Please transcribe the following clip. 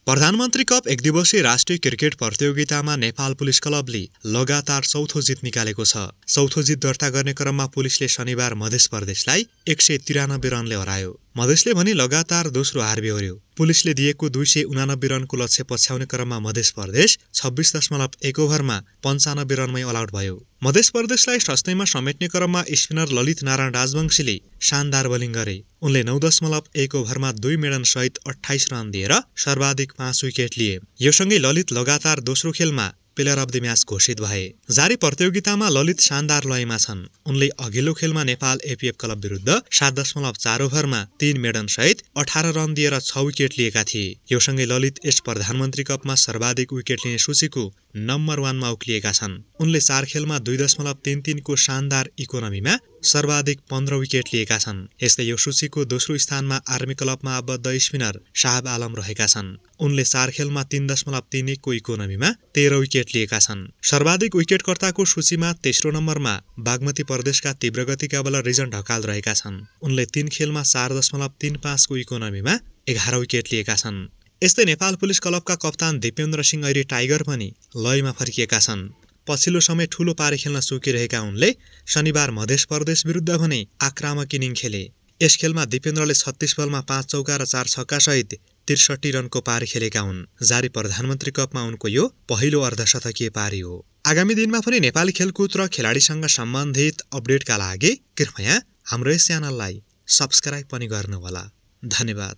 प्रधानमन्त्री कप एकदिवसीय राष्ट्रिय क्रिकेट प्रतियोगितामा नेपाल पुलिस क्लबले लगातार चौथो जित निकालेको छ। चौथो जित दर्ता गर्ने क्रममा पुलिसले शनिबार मध्य प्रदेशलाई 193 रनले हरायो। मधेसले भने लगातार दोस्रो हार बेहोर्यो। पुलिसले दिएको 289 रनको लक्ष्य पछ्याउने क्रममा मध्य प्रदेश 26.1 ओभरमा 95 रनमै अल आउट भयो। मध्य प्रदेशलाई सस्तैमा समेट्ने क्रममा स्पिनर ललित नारायण राजवंशीले शानदार बोलिङ गरे। उनले 9.1 ओभरमा 2 मेडन सहित 28 रन दिएर सर्वाधिक 5 विकेट लिए। यो सँगै ललित लगातार दोस्रो खेलमा प्लेयर अफ द म्याच घोषित भए। जारी प्रतियोगितामा ललित शानदार लयमा छन्। उनले अघिल्लो खेलमा नेपाल एपीएफ क्लब विरुद्ध 7.4 ओभरमा 3 मेडन सहित 18 रन दिएर 6 विकेट लिएका थिए। यो सँगै ललित यस प्रधानमन्त्री कपमा सर्वाधिक विकेट लिने सूचीको नम्बर 1 मा उक्लिएका छन्। उनले 4 खेलमा 2.33 को शानदार इकोनोमीमा सर्वाधिक 15 विकेट लिएका छन्। यस्तै यो सूचीको दोस्रो स्थानमा आर्मी क्लबमा आबद्ध स्पिनर शाहब आलम रहेका छन्। उनले 4 खेलमा 3.31 को इकोनोमीमा 13 विकेट लिएका छन्। सर्वाधिक विकेटकर्ताको सूचीमा तेस्रो नम्बरमा बागमती प्रदेशका तीव्रगतिका बलर रिजन ढकाल रहेका छन्। उनले 3 खेलमा 4.35 को इकोनोमीमा 11 विकेट लिएका छन्। यस्तै नेपाल पुलिस क्लबका कप्तान दिपेन्द्र सिंह ऐरी टाइगर पनि लयमा फर्किएका छन्। पछिल्लो समय ठूलो पारी खेल्न चुकिरहेका उनले शनिबार मध्य प्रदेश विरुद्ध भने आक्रामक इनिङ खेले। यस खेलमा दिपेन्द्रले 36 बलमा 5 चौका र 4 छक्का सहित 63 रनको पारी खेलेका हुन्। जारी प्रधानमन्त्री कपमा उनको यो पहिलो अर्धशतकीय पारी हो। आगामी दिनमा पनि नेपाली खेलकुद र खेलाडीसँग सम्बन्धित अपडेटका लागि कृपया हाम्रो यस च्यानललाई सब्स्क्राइब पनि गर्नुहोला। धन्यवाद।